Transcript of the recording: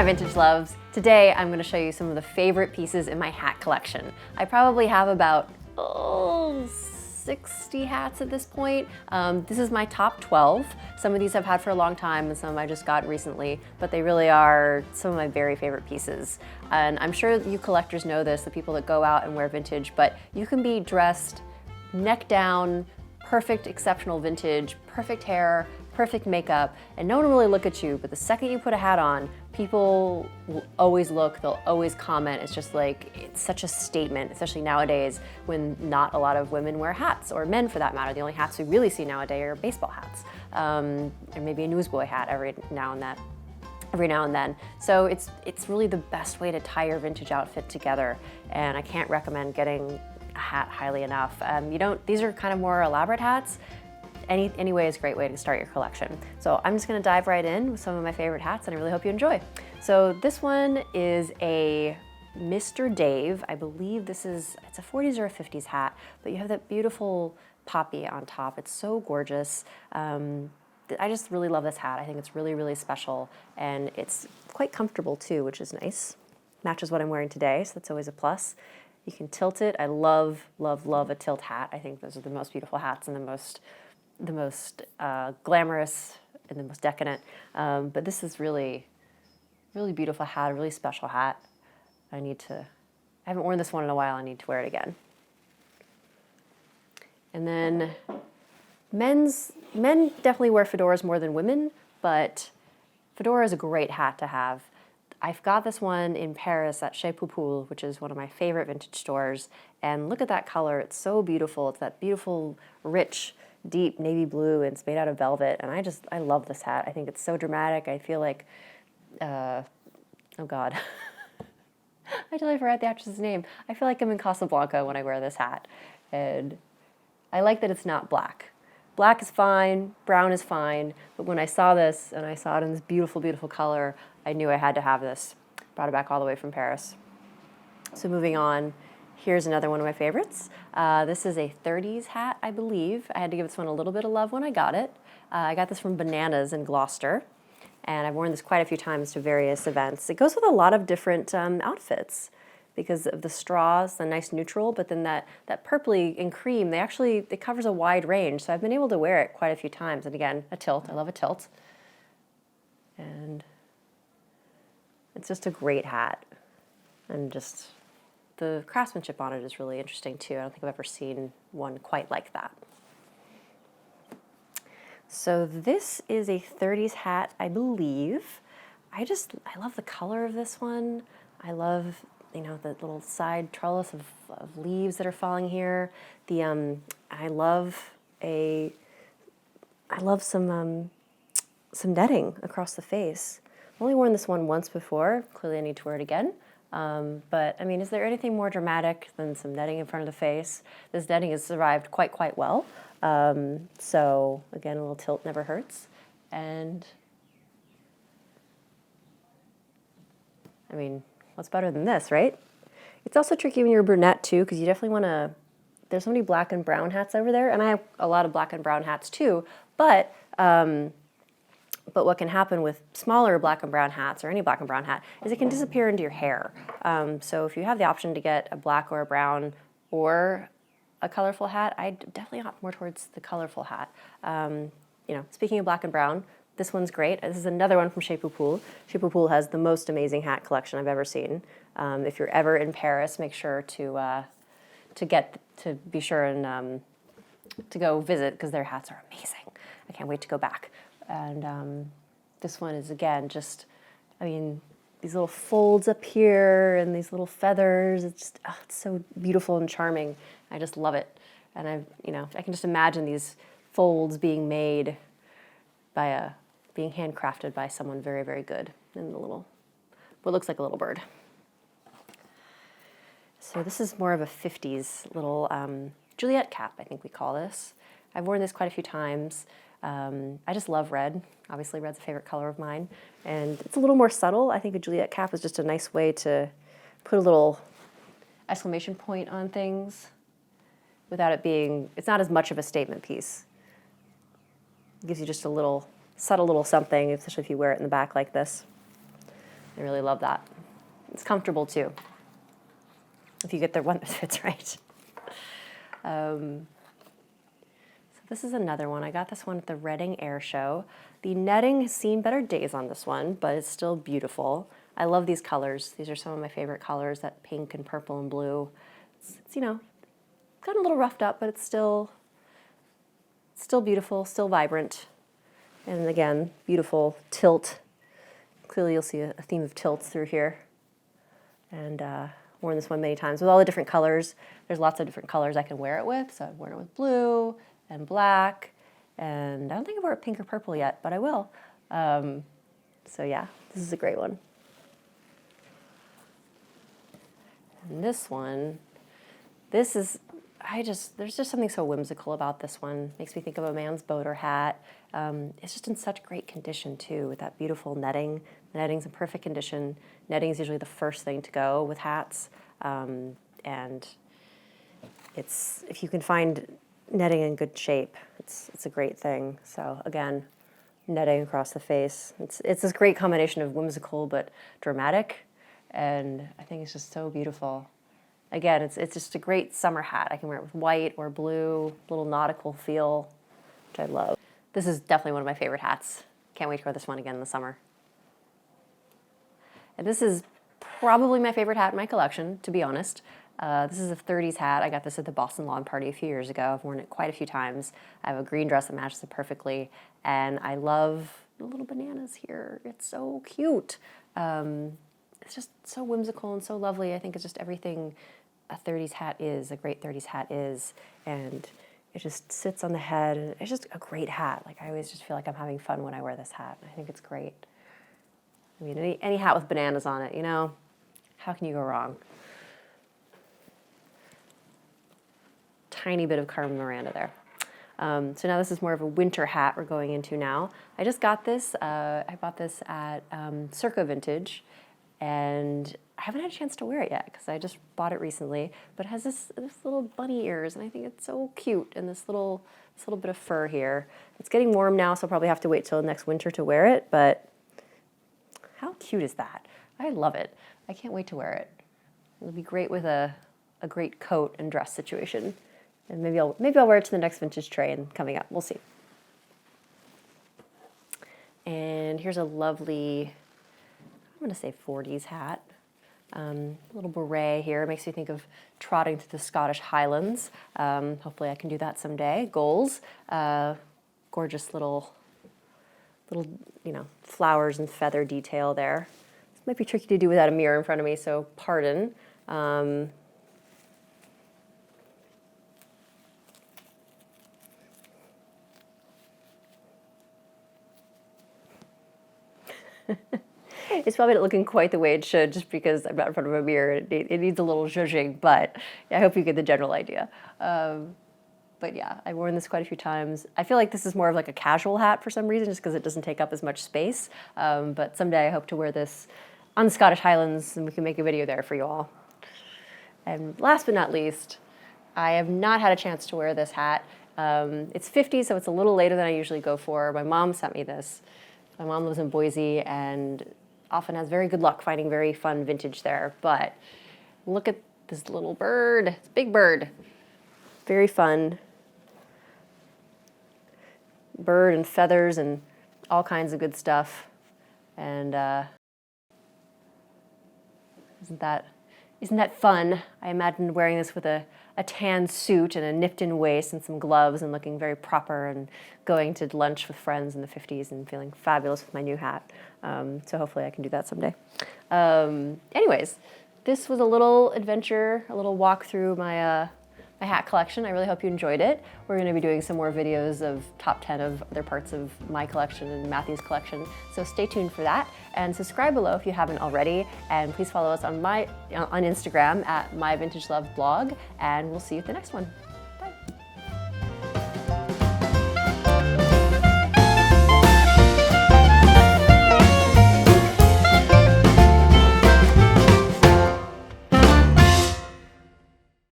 my vintage loves. Today I'm going to show you some of the favorite pieces in my hat collection. I probably have about 60 hats at this point. This is my top 12. Some of these I've had for a long time and some I just got recently, but they really are some of my very favorite pieces. And I'm sure you collectors know this, the people that go out and wear vintage, but you can be dressed neck down, perfect, exceptional vintage, perfect hair, perfect makeup, and no one will really look at you, but the second you put a hat on, people will always look, they'll always comment. It's just like, it's such a statement, especially nowadays when not a lot of women wear hats, or men for that matter. The only hats we really see nowadays are baseball hats, and maybe a newsboy hat every now and then. So it's really the best way to tie your vintage outfit together, and I can't recommend getting a hat highly enough. These are kind of more elaborate hats. Any way is a great way to start your collection. So I'm just gonna dive right in with some of my favorite hats, and I really hope you enjoy. So this one is a Mr. Dave. I believe it's a 40s or a 50s hat, but you have that beautiful poppy on top. It's so gorgeous. I just really love this hat. I think it's really, really special, and it's quite comfortable too, which is nice. Matches what I'm wearing today, so that's always a plus. You can tilt it. I love, love, love a tilt hat. I think those are the most beautiful hats and the most glamorous and the most decadent. But this is really, really beautiful hat, a really special hat. I haven't worn this one in a while. I need to wear it again. And then men definitely wear fedoras more than women, but fedora is a great hat to have. I've got this one in Paris at Chez Poupoule, which is one of my favorite vintage stores. And look at that color. It's so beautiful. It's that beautiful, rich, deep navy blue, and it's made out of velvet. And I love this hat. I think it's so dramatic. I feel like, oh God. I totally forgot the actress's name. I feel like I'm in Casablanca when I wear this hat. And I like that it's not black. Black is fine, brown is fine, but when I saw this and I saw it in this beautiful, beautiful color, I knew I had to have this. Brought it back all the way from Paris. So moving on, here's another one of my favorites. This is a 30s hat, I believe. I had to give this one a little bit of love when I got it. I got this from Bananas in Gloucester, and I've worn this quite a few times to various events. It goes with a lot of different outfits because of the straws, the nice neutral, but then that purpley and cream, it covers a wide range. So I've been able to wear it quite a few times. And again, a tilt, I love a tilt. And it's just a great hat. And just the craftsmanship on it is really interesting too. I don't think I've ever seen one quite like that. So this is a 30s hat, I believe. I love the color of this one. I love, the little side trellis of leaves that are falling here. I love some netting across the face. I've only worn this one once before. Clearly I need to wear it again. But I mean, is there anything more dramatic than some netting in front of the face? This netting has survived quite well. So again, a little tilt never hurts. And I mean, what's better than this, right? It's also tricky when you're a brunette too, because you definitely want to, there's so many black and brown hats over there, and I have a lot of black and brown hats too, but what can happen with smaller black and brown hats, or any black and brown hat, is it can disappear into your hair. So if you have the option to get a black or a brown or a colorful hat, I definitely opt more towards the colorful hat. Speaking of black and brown, this one's great. This is another one from Chez Poupoule. Chez Poupoule has the most amazing hat collection I've ever seen. If you're ever in Paris, make sure to be sure and to go visit, because their hats are amazing. I can't wait to go back. And this one is, again, just, these little folds up here and these little feathers. It's so beautiful and charming. I just love it. And I can just imagine these folds being made being handcrafted by someone very, very good. And what looks like a little bird. So this is more of a 50s little Juliet cap, I think we call this. I've worn this quite a few times. I just love red. Obviously, red's a favorite color of mine. And it's a little more subtle. I think a Juliet cap is just a nice way to put a little exclamation point on things without it being, it's not as much of a statement piece. It gives you just a little, subtle little something, especially if you wear it in the back like this. I really love that. It's comfortable too, if you get the one that fits right. So this is another one. I got this one at the Reading Air Show. The netting has seen better days on this one, but it's still beautiful. I love these colors. These are some of my favorite colors, that pink and purple and blue. It's you know, got a little roughed up, but it's still beautiful, still vibrant. And again, beautiful tilt. Clearly you'll see a theme of tilts through here. And worn this one many times with all the different colors. There's lots of different colors I can wear it with. So I've worn it with blue and black. And I don't think I've worn it pink or purple yet, but I will. So yeah, this is a great one. And this one, there's just something so whimsical about this one. Makes me think of a man's boat or hat. It's just in such great condition too, with that beautiful netting. The netting's in perfect condition. Netting is usually the first thing to go with hats. And if you can find netting in good shape, it's a great thing. So again, netting across the face. It's this great combination of whimsical but dramatic. And I think it's just so beautiful. Again, it's just a great summer hat. I can wear it with white or blue, little nautical feel, which I love. This is definitely one of my favorite hats. Can't wait to wear this one again in the summer. And this is probably my favorite hat in my collection, to be honest. This is a 30s hat. I got this at the Boston Lawn Party a few years ago. I've worn it quite a few times. I have a green dress that matches it perfectly. And I love the little bananas here. It's so cute. It's just so whimsical and so lovely. I think it's just everything a 30s hat is, a great 30s hat is. And it just sits on the head. And it's just a great hat. Like, I always just feel like I'm having fun when I wear this hat. I think it's great. I mean, any hat with bananas on it, you know, how can you go wrong? Tiny bit of Carmen Miranda there. So now this is more of a winter hat we're going into now. I just got this. I bought this at Circa Vintage, and I haven't had a chance to wear it yet because I just bought it recently. But it has this little bunny ears, and I think it's so cute. And this little bit of fur here. It's getting warm now, so I'll probably have to wait till next winter to wear it. But how cute is that? I love it. I can't wait to wear it. It'll be great with a great coat and dress situation. And maybe I'll wear it to the next vintage tray and coming up. We'll see. And here's a lovely, I'm going to say 40s hat. Little beret here. Makes me think of trotting through the Scottish Highlands. Hopefully I can do that someday. Goals. Gorgeous little, flowers and feather detail there. This might be tricky to do without a mirror in front of me, so pardon. It's probably not looking quite the way it should just because I'm not in front of a mirror. It needs a little zhuzhing, but I hope you get the general idea. But yeah, I've worn this quite a few times. I feel like this is more of like a casual hat for some reason, just because it doesn't take up as much space. But someday I hope to wear this on the Scottish Highlands, and we can make a video there for you all. And last but not least, I have not had a chance to wear this hat. It's 50, so it's a little later than I usually go for. My mom sent me this. My mom lives in Boise and often has very good luck finding very fun vintage there. But look at this little bird. It's a big bird. Very fun. Bird and feathers and all kinds of good stuff. And isn't that fun? I imagined wearing this with a tan suit and a nipped-in waist and some gloves and looking very proper and going to lunch with friends in the 50s and feeling fabulous with my new hat. So hopefully I can do that someday. Anyways, this was a little adventure, a little walk through my hat collection. I really hope you enjoyed it. We're going to be doing some more videos of top 10 of other parts of my collection and Matthew's collection. So stay tuned for that and subscribe below if you haven't already. And please follow us on Instagram at myvintageloveblog, and we'll see you at the next one.